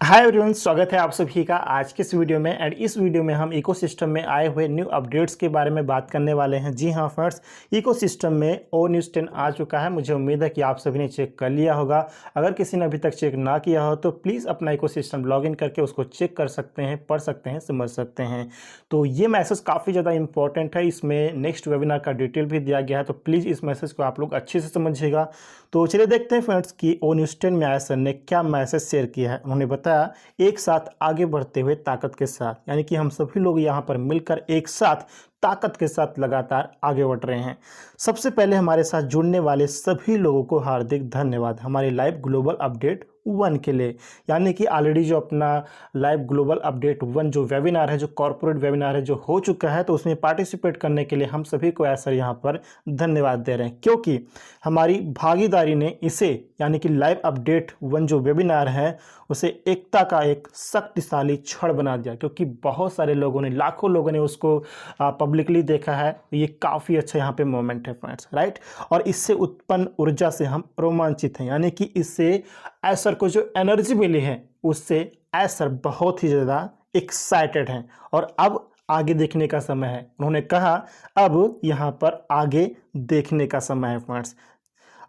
Hi everyone, स्वागत है आप सभी का आज के इस वीडियो में। एंड इस वीडियो में हम इकोसिस्टम में आए हुए न्यू अपडेट्स के बारे में बात करने वाले हैं। जी हाँ फ्रेंड्स, इकोसिस्टम में ONews 10 आ चुका है। मुझे उम्मीद है कि आप सभी ने चेक कर लिया होगा। अगर किसी ने अभी तक चेक ना किया हो तो प्लीज़ अपना इकोसिस्टम लॉगिन करके उसको चेक कर सकते हैं, पढ़ सकते हैं, समझ सकते हैं। तो ये मैसेज काफ़ी ज़्यादा इंपॉर्टेंट है। इसमें नेक्स्ट वेबिनार का डिटेल भी दिया गया है, तो प्लीज़ इस मैसेज को आप लोग अच्छे से समझिएगा। तो चलिए देखते हैं फ्रेंड्स कि ONews 10 में आया सर ने क्या मैसेज शेयर किया है। उन्होंने बताया, एक साथ आगे बढ़ते हुए ताकत के साथ, यानी कि हम सभी लोग यहाँ पर मिलकर एक साथ ताकत के साथ लगातार आगे बढ़ रहे हैं। सबसे पहले हमारे साथ जुड़ने वाले सभी लोगों को हार्दिक धन्यवाद हमारे लाइव ग्लोबल अपडेट 1 के लिए। यानी कि ऑलरेडी जो अपना लाइव ग्लोबल अपडेट 1 जो वेबिनार है, जो कॉर्पोरेट वेबिनार है, जो हो चुका है, तो उसमें पार्टिसिपेट करने के लिए हम सभी को ऐसा यहाँ पर धन्यवाद दे रहे हैं, क्योंकि हमारी भागीदारी ने इसे यानी कि लाइव अपडेट 1 जो वेबिनार है उसे एकता का एक शक्तिशाली क्षण बना दिया। क्योंकि बहुत सारे लोगों ने, लाखों लोगों ने उसको पब्लिकली देखा है। ये काफ़ी अच्छा यहाँ पे मोमेंट है फ्रेंड्स, राइट। और इससे उत्पन्न ऊर्जा से हम रोमांचित हैं, यानी कि इससे ऐसर को जो एनर्जी मिली है उससे ऐसर बहुत ही ज़्यादा एक्साइटेड हैं और अब आगे देखने का समय है। उन्होंने कहा अब यहाँ पर आगे देखने का समय है फ्रेंड्स।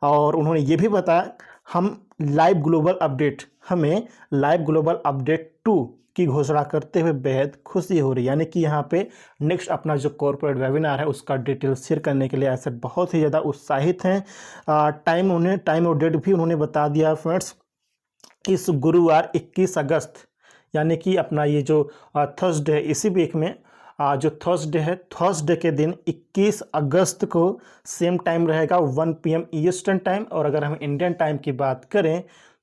और उन्होंने ये भी बताया हमें लाइव ग्लोबल अपडेट 2 की घोषणा करते हुए बेहद खुशी हो रही है। यानी कि यहाँ पे नेक्स्ट अपना जो कॉर्पोरेट वेबिनार है उसका डिटेल शेयर करने के लिए ऐसे बहुत ही ज़्यादा उत्साहित हैं। टाइम और डेट भी उन्होंने बता दिया फ्रेंड्स। इस गुरुवार 21 अगस्त यानी कि अपना ये जो थर्सडे है, इसी वीक में जो थर्सडे है, थर्सडे के दिन 21 अगस्त को सेम टाइम रहेगा 1 PM ईस्टर्न टाइम। और अगर हम इंडियन टाइम की बात करें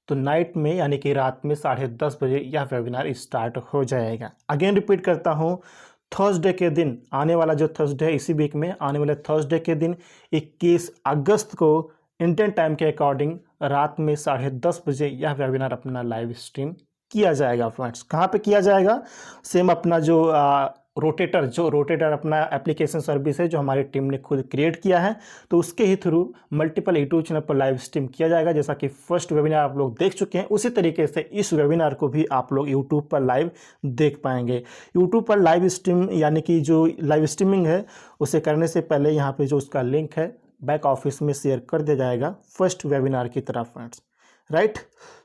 तो नाइट में यानी कि रात में 10:30 बजे यह वेबिनार स्टार्ट हो जाएगा। अगेन रिपीट करता हूँ, थर्सडे के दिन, आने वाला जो थर्सडे है इसी वीक में आने वाले थर्सडे के दिन 21 अगस्त को इंडियन टाइम के अकॉर्डिंग रात में 10:30 बजे यह वेबिनार अपना लाइव स्ट्रीम किया जाएगा फ्रेंड्स। कहाँ पे किया जाएगा? सेम अपना जो रोटेटर अपना एप्लीकेशन सर्विस है जो हमारी टीम ने खुद क्रिएट किया है, तो उसके ही थ्रू मल्टीपल यूट्यूब चैनल पर लाइव स्ट्रीम किया जाएगा। जैसा कि फर्स्ट वेबिनार आप लोग देख चुके हैं, उसी तरीके से इस वेबिनार को भी आप लोग यूट्यूब पर लाइव देख पाएंगे। यूट्यूब पर लाइव स्ट्रीम यानी कि जो लाइव स्ट्रीमिंग है उसे करने से पहले यहाँ पे जो उसका लिंक है बैक ऑफिस में शेयर कर दिया जाएगा फर्स्ट वेबिनार की तरफ फ्रेंड्स, राइट।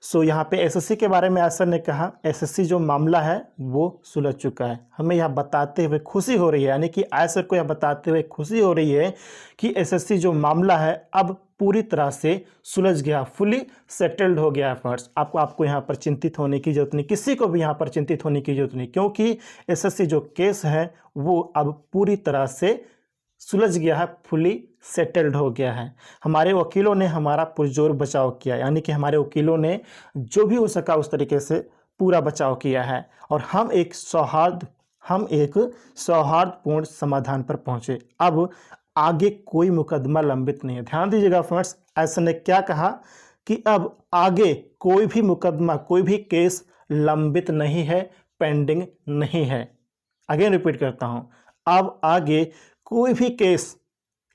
सो यहाँ पे SSC के बारे में सर ने कहा SSC जो मामला है वो सुलझ चुका है। हमें यह बताते हुए खुशी हो रही है, यानी कि सर को यह बताते हुए खुशी हो रही है कि SSC जो मामला है अब पूरी तरह से सुलझ गया, फुली सेटल्ड हो गया है फ्रेंड्स। आपको यहाँ पर चिंतित होने की जरूरत नहीं, किसी को भी यहाँ पर चिंतित होने की जरूरत नहीं, क्योंकि SSC जो केस है वो अब पूरी तरह से सुलझ गया है, फुली सेटल्ड हो गया है। हमारे वकीलों ने हमारा पुरजोर बचाव किया, यानी कि हमारे वकीलों ने जो भी हो सका उस तरीके से पूरा बचाव किया है और हम एक सौहार्दपूर्ण समाधान पर पहुंचे। अब आगे कोई मुकदमा लंबित नहीं है। ध्यान दीजिएगा फ्रेंड्स, ऐसा ने क्या कहा कि अब आगे कोई भी मुकदमा, कोई भी केस लंबित नहीं है, पेंडिंग नहीं है। अगेन रिपीट करता हूं, अब आगे कोई भी केस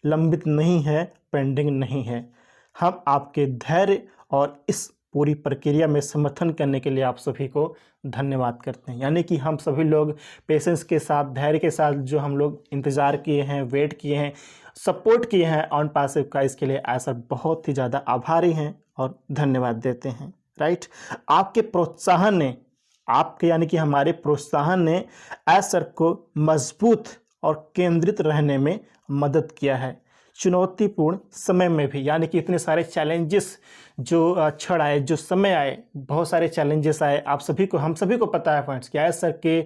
लंबित नहीं है, पेंडिंग नहीं है। हम आपके धैर्य और इस पूरी प्रक्रिया में समर्थन करने के लिए आप सभी को धन्यवाद करते हैं। यानी कि हम सभी लोग पेशेंस के साथ, धैर्य के साथ जो हम लोग इंतज़ार किए हैं, वेट किए हैं, सपोर्ट किए हैं ऑन पासिव का, इसके लिए ऐसा बहुत ही ज़्यादा आभारी हैं और धन्यवाद देते हैं, राइट। आपके प्रोत्साहन ने, आपके यानी कि हमारे प्रोत्साहन ने ऐसर को मजबूत और केंद्रित रहने में मदद किया है चुनौतीपूर्ण समय में भी। यानी कि इतने सारे चैलेंजेस जो क्षण आए, जो समय आए, बहुत सारे चैलेंजेस आए, आप सभी को, हम सभी को पता है फ्रेंड्स कि ऐसर के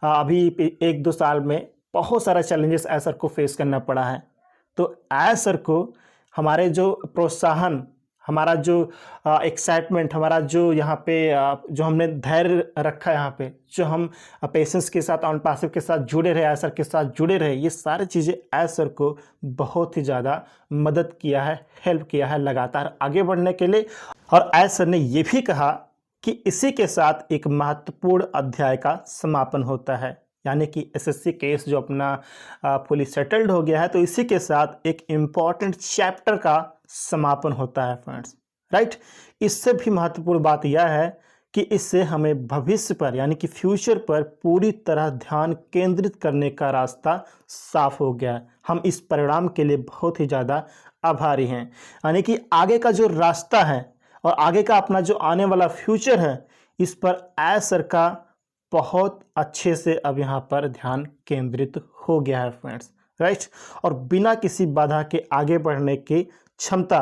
अभी 1-2 साल में बहुत सारा चैलेंजेस ऐसर को फेस करना पड़ा है। तो ऐसर को हमारे जो प्रोत्साहन, हमारा जो एक्साइटमेंट, हमारा जो यहाँ पे जो हमने धैर्य रखा, यहाँ पे जो हम पेशेंस के साथ, ऑन पासिव के साथ जुड़े रहे, ऐसर के साथ जुड़े रहे, ये सारी चीज़ें ऐसर को बहुत ही ज़्यादा मदद किया है, हेल्प किया है लगातार आगे बढ़ने के लिए। और ऐसर ने ये भी कहा कि इसी के साथ एक महत्वपूर्ण अध्याय का समापन होता है। यानी कि SSC केस जो अपना फुली सेटल्ड हो गया है, तो इसी के साथ एक इम्पॉर्टेंट चैप्टर का समापन होता है फ्रेंड्स, राइट। इससे भी महत्वपूर्ण बात यह है कि इससे हमें भविष्य पर यानी कि फ्यूचर पर पूरी तरह ध्यान केंद्रित करने का रास्ता साफ हो गया है। हम इस परिणाम के लिए बहुत ही ज़्यादा आभारी हैं। यानी कि आगे का जो रास्ता है और आगे का अपना जो आने वाला फ्यूचर है, इस पर एसर का बहुत अच्छे से अब यहाँ पर ध्यान केंद्रित हो गया है फ्रेंड्स, राइट। और बिना किसी बाधा के आगे बढ़ने की क्षमता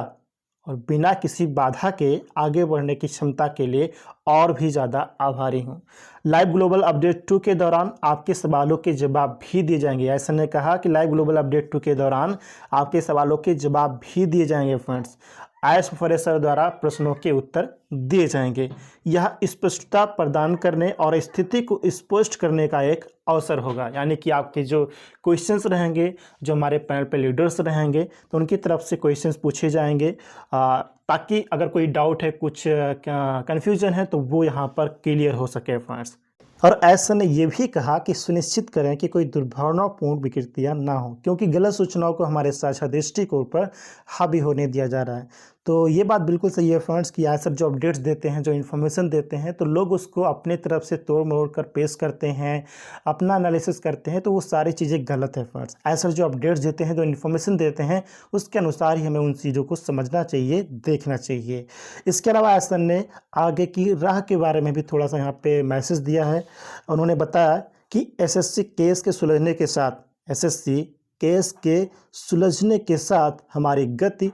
और बिना किसी बाधा के आगे बढ़ने की क्षमता के लिए और भी ज़्यादा आभारी हूँ। लाइव ग्लोबल अपडेट 2 के दौरान आपके सवालों के जवाब भी दिए जाएंगे। ऐसा ने कहा कि लाइव ग्लोबल अपडेट 2 के दौरान आपके सवालों के जवाब भी दिए जाएंगे फ्रेंड्स। आईएएस प्रोफेसर द्वारा प्रश्नों के उत्तर दिए जाएंगे। यह स्पष्टता प्रदान करने और स्थिति को स्पष्ट करने का एक अवसर होगा। यानी कि आपके जो क्वेश्चंस रहेंगे, जो हमारे पैनल पे लीडर्स रहेंगे, तो उनकी तरफ से क्वेश्चंस पूछे जाएंगे ताकि अगर कोई डाउट है, कुछ कन्फ्यूजन है, तो वो यहाँ पर क्लियर हो सके फ्रेंड्स। और ऐसा ने यह भी कहा कि सुनिश्चित करें कि कोई दुर्भावनापूर्ण विकृतियां ना हो, क्योंकि गलत सूचनाओं को हमारे साझा दृष्टिकोण पर हावी होने दिया जा रहा है। तो ये बात बिल्कुल सही है फ्रेंड्स कि ऐसा जो अपडेट्स देते हैं, जो इन्फॉर्मेशन देते हैं, तो लोग उसको अपने तरफ से तोड़ मरोड़ कर पेश करते हैं, अपना एनालिसिस करते हैं, तो वो सारी चीज़ें गलत है फ्रेंड्स। ऐसा जो अपडेट्स देते हैं, जो इन्फॉर्मेशन देते हैं, उसके अनुसार ही हमें उन चीज़ों को समझना चाहिए, देखना चाहिए। इसके अलावा ऐसा ने आगे की राह के बारे में भी थोड़ा सा यहाँ पे मैसेज दिया है। उन्होंने बताया कि एसएससी केस के सुलझने के साथ एसएससी केस के सुलझने के साथ हमारी गति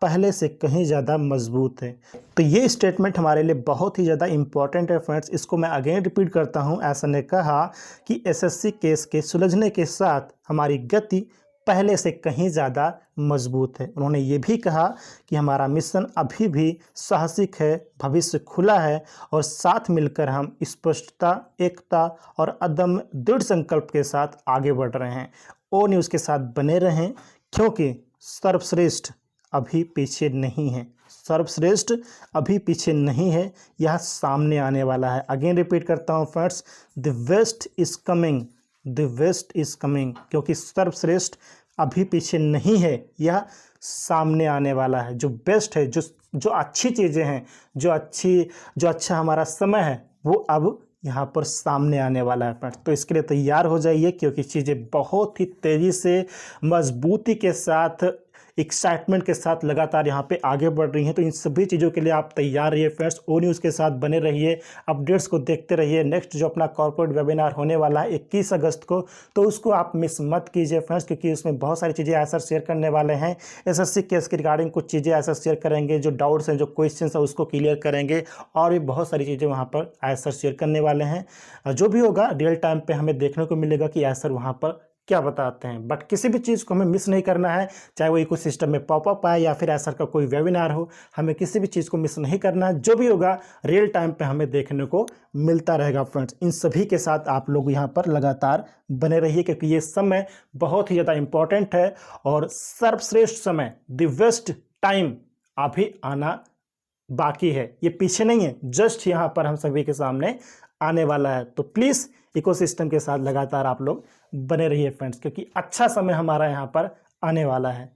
पहले से कहीं ज़्यादा मजबूत है। तो ये स्टेटमेंट हमारे लिए बहुत ही ज़्यादा इम्पॉर्टेंट है फ्रेंड्स। इसको मैं अगेन रिपीट करता हूँ। ऐसा ने कहा कि एसएससी केस के सुलझने के साथ हमारी गति पहले से कहीं ज़्यादा मजबूत है। उन्होंने ये भी कहा कि हमारा मिशन अभी भी साहसिक है, भविष्य खुला है और साथ मिलकर हम स्पष्टता, एकता और अदम्य दृढ़ संकल्प के साथ आगे बढ़ रहे हैं। ओ न्यूज़ के साथ बने रहें, क्योंकि सर्वश्रेष्ठ अभी पीछे नहीं है। सर्वश्रेष्ठ अभी पीछे नहीं है, यह सामने आने वाला है। अगेन रिपीट करता हूँ friends, the best is coming, the best is coming, क्योंकि सर्वश्रेष्ठ अभी पीछे नहीं है, यह सामने आने वाला है। जो बेस्ट है, जो अच्छी चीज़ें हैं, जो अच्छा हमारा समय है, वो अब यहाँ पर सामने आने वाला है फ्रेंड्स। तो इसके लिए तैयार हो जाइए, क्योंकि चीज़ें बहुत ही तेज़ी से, मजबूती के साथ, एक्साइटमेंट के साथ लगातार यहाँ पे आगे बढ़ रही हैं। तो इन सभी चीज़ों के लिए आप तैयार रहिए फ्रेंड्स। ओ न्यूज़ के साथ बने रहिए, अपडेट्स को देखते रहिए। नेक्स्ट जो अपना कॉर्पोरेट वेबिनार होने वाला है 21 अगस्त को, तो उसको आप मिस मत कीजिए फ्रेंड्स, क्योंकि उसमें बहुत सारी चीज़ें ऐसा शेयर करने वाले हैं। एसएससी केस के रिगार्डिंग कुछ चीज़ें ऐसा शेयर करेंगे, जो डाउट्स हैं, जो क्वेश्चन है, उसको क्लियर करेंगे, और भी बहुत सारी चीज़ें वहाँ पर ऐसा शेयर करने वाले हैं। जो भी होगा रियल टाइम पर हमें देखने को मिलेगा कि ऐसा वहाँ पर क्या बताते हैं। बट किसी भी चीज़ को हमें मिस नहीं करना है, चाहे वो इकोसिस्टम में पॉपअप आए या फिर ऐसा का कोई वेबिनार हो, हमें किसी भी चीज़ को मिस नहीं करना है। जो भी होगा रियल टाइम पे हमें देखने को मिलता रहेगा फ्रेंड्स। इन सभी के साथ आप लोग यहाँ पर लगातार बने रहिए, क्योंकि ये समय बहुत ही ज़्यादा इम्पॉर्टेंट है और सर्वश्रेष्ठ समय, द बेस्ट टाइम अभी आना बाकी है। ये पीछे नहीं है, जस्ट यहाँ पर हम सभी के सामने आने वाला है। तो प्लीज़ इकोसिस्टम के साथ लगातार आप लोग बने रहिए फ्रेंड्स, क्योंकि अच्छा समय हमारा यहाँ पर आने वाला है।